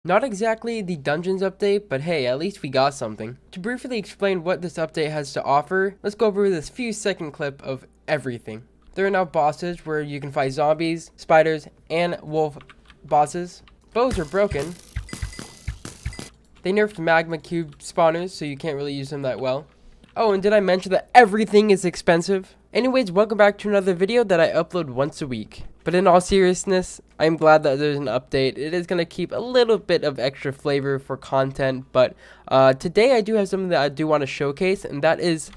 Not exactly the dungeons update, but hey, at least we got something. To briefly explain what this update has to offer, let's go over this few second clip of everything. There are now bosses where you can fight zombies, spiders, and wolf bosses. Bows are broken. They nerfed magma cube spawners, so you can't really use them that well. Oh, and did I mention that everything is expensive? Anyways, welcome back to another video that I upload once a week. But in all seriousness, I'm glad that there's an update. It is going to keep a little bit of extra flavor for content, but today I do have something that I do want to showcase, and that is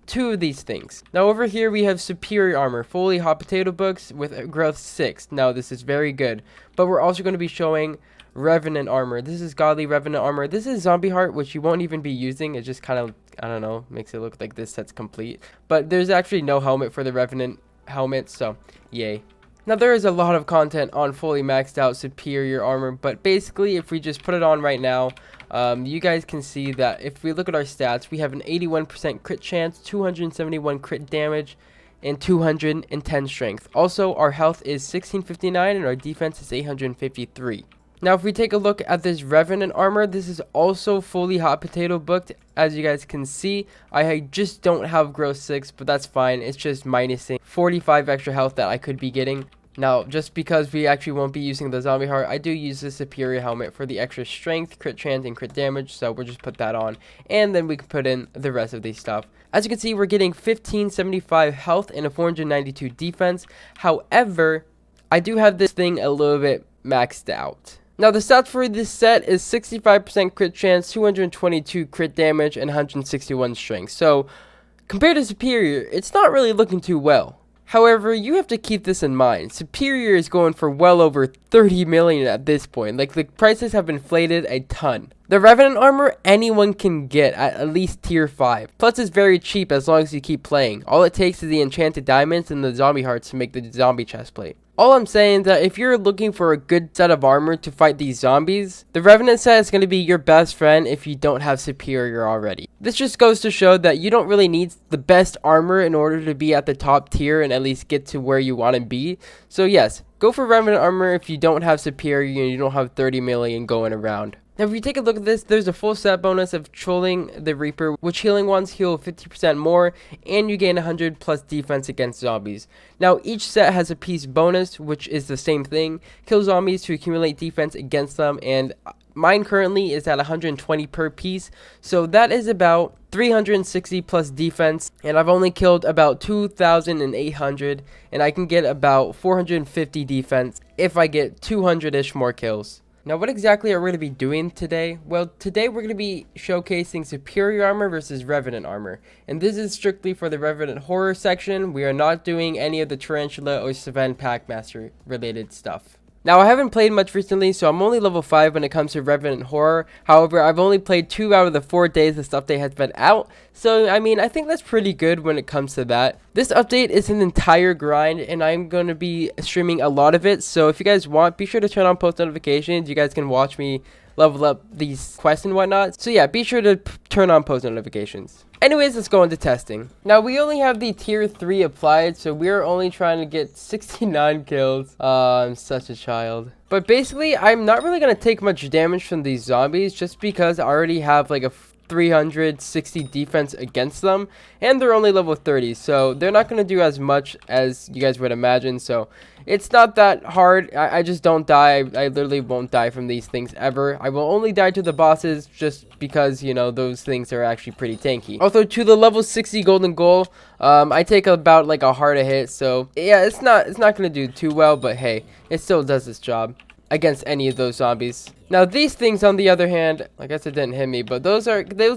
two of these things. Now over here we have superior armor, fully hot potato books with growth 6. Now this is very good, but we're also going to be showing Revenant armor. This is godly Revenant armor. This is zombie heart, which you won't even be using. It just kind of, I don't know, makes it look like this set's complete. But there's actually no helmet for the Revenant helmet, so yay. Now there is a lot of content on fully maxed out superior armor, but basically if we just put it on right now, you guys can see that if we look at our stats, we have an 81% crit chance, 271 crit damage, and 210 strength. Also, our health is 1659 and our defense is 853. Now, if we take a look at this Revenant armor, this is also fully hot potato booked. As you guys can see, I just don't have growth 6, but that's fine. It's just minusing 45 extra health that I could be getting. Now, just because we actually won't be using the zombie heart, I do use the superior helmet for the extra strength, crit chance, and crit damage. So we'll just put that on, and then we can put in the rest of these stuff. As you can see, we're getting 1575 health and a 492 defense. However, I do have this thing a little bit maxed out. Now, the stats for this set is 65% crit chance, 222 crit damage, and 161 strength. So, compared to Superior, it's not really looking too well. However, you have to keep this in mind. Superior is going for well over 30 million at this point. Like, the prices have inflated a ton. The Revenant armor, anyone can get at least tier 5. Plus, it's very cheap as long as you keep playing. All it takes is the enchanted diamonds and the zombie hearts to make the zombie chestplate. All I'm saying is that if you're looking for a good set of armor to fight these zombies, the Revenant set is going to be your best friend if you don't have Superior already. This just goes to show that you don't really need the best armor in order to be at the top tier and at least get to where you want to be. So yes, go for Revenant armor if you don't have Superior and you don't have 30 million going around. Now, if you take a look at this, there's a full set bonus of trolling the Reaper, which healing ones heal 50% more, and you gain 100 plus defense against zombies. Now, each set has a piece bonus, which is the same thing. Kill zombies to accumulate defense against them, and mine currently is at 120 per piece, so that is about 360 plus defense, and I've only killed about 2,800, and I can get about 450 defense if I get 200-ish more kills. Now, what exactly are we going to be doing today? Well, today we're going to be showcasing Superior Armor versus Revenant Armor. And this is strictly for the Revenant Horror section. We are not doing any of the Tarantula or Savan Packmaster related stuff. Now, I haven't played much recently, so I'm only level 5 when it comes to Revenant Horror. However, I've only played 2 out of the 4 days this update has been out. So, I mean, I think that's pretty good when it comes to that. This update is an entire grind, and I'm going to be streaming a lot of it. So, if you guys want, be sure to turn on post notifications. You guys can watch me level up these quests and whatnot. So, yeah, be sure to turn on post notifications. Anyways, let's go into testing. Now, we only have the tier 3 applied, so we're only trying to get 69 kills. I'm such a child. But basically, I'm not really going to take much damage from these zombies just because I already have like a 360 defense against them, and they're only level 30, so they're not going to do as much as you guys would imagine. So it's not that hard. I just don't die. I literally won't die from these things ever. I will only die to the bosses just because, you know, those things are actually pretty tanky. Also, to the level 60 golden goal, I take about like a heart a hit, so yeah, it's not going to do too well, but hey, it still does its job against any of those zombies. Now, these things, on the other hand, I guess it didn't hit me, but those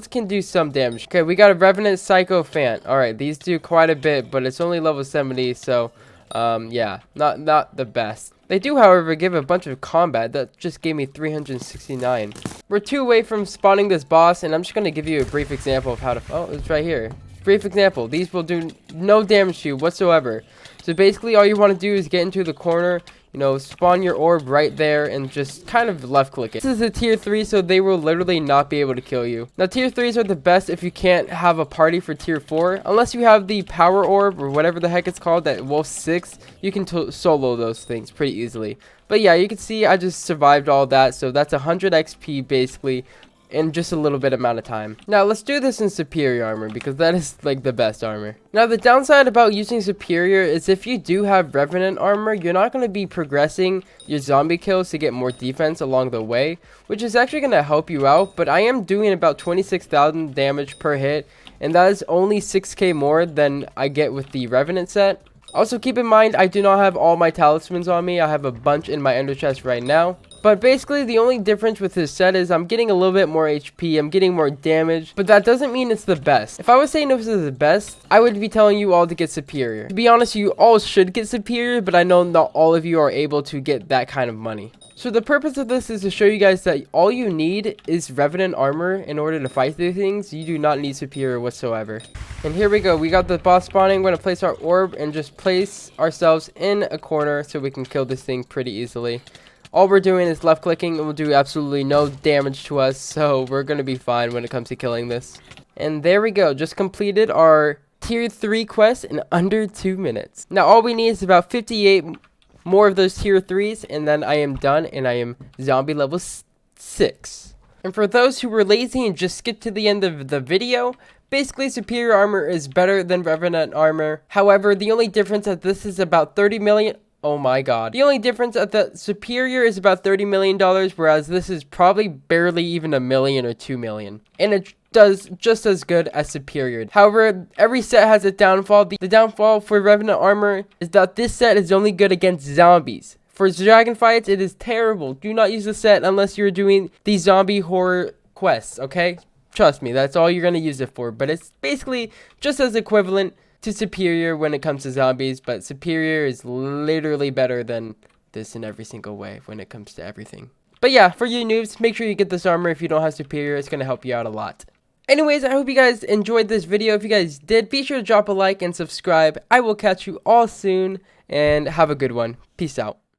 can do some damage. Okay, we got a Revenant Psycho Fan. Alright, these do quite a bit, but it's only level 70, so, yeah, not the best. They do, however, give a bunch of combat. That just gave me 369. We're 2 away from spawning this boss, and I'm just going to give you a brief example of how to... Oh, it's right here. Brief example. These will do no damage to you whatsoever. So basically, all you want to do is get into the corner. you know, spawn your orb right there and just kind of left click it. This is a tier 3, so they will literally not be able to kill you. Now tier 3s are the best if you can't have a party for tier 4. Unless you have the power orb or whatever the heck it's called, that Wolf 6, you can solo those things pretty easily. But yeah, you can see I just survived all that, so that's 100 XP basically in just a little bit amount of time. Now let's do this in superior armor, because that is like the best armor. Now the downside about using superior is if you do have Revenant armor, you're not going to be progressing your zombie kills to get more defense along the way, which is actually going to help you out. But I am doing about 26,000 damage per hit, and that is only 6k more than I get with the Revenant set. Also keep in mind, I do not have all my talismans on me. I have a bunch in my ender chest right now. But basically, the only difference with this set is I'm getting a little bit more HP, I'm getting more damage, but that doesn't mean it's the best. If I was saying this is the best, I would be telling you all to get superior. To be honest, you all should get superior, but I know not all of you are able to get that kind of money. So the purpose of this is to show you guys that all you need is Revenant armor in order to fight through things. You do not need superior whatsoever. And here we go, we got the boss spawning. We're going to place our orb and just place ourselves in a corner so we can kill this thing pretty easily. All we're doing is left clicking and will do absolutely no damage to us, so we're going to be fine when it comes to killing this. And there we go, just completed our tier 3 quest in under 2 minutes. Now all we need is about 58 more of those tier 3s, and then I am done, and I am zombie level 6. And for those who were lazy and just skipped to the end of the video, basically superior armor is better than Revenant armor. However, the only difference is that this is about 30 million. Oh my god. The only difference at the superior is about $30 million, whereas this is probably barely even a million or 2 million. And it does just as good as superior. However, every set has a downfall. The downfall for Revenant armor is that this set is only good against zombies. For dragon fights, it is terrible. Do not use the set unless you're doing the zombie horror quests, okay? Trust me, that's all you're going to use it for. But it's basically just as equivalent to superior when it comes to zombies, but superior is literally better than this in every single way when it comes to everything. But yeah, for you noobs, make sure you get this armor. If you don't have superior, it's going to help you out a lot. Anyways, I hope you guys enjoyed this video. If you guys did, be sure to drop a like and subscribe. I will catch you all soon, and have a good one. Peace out.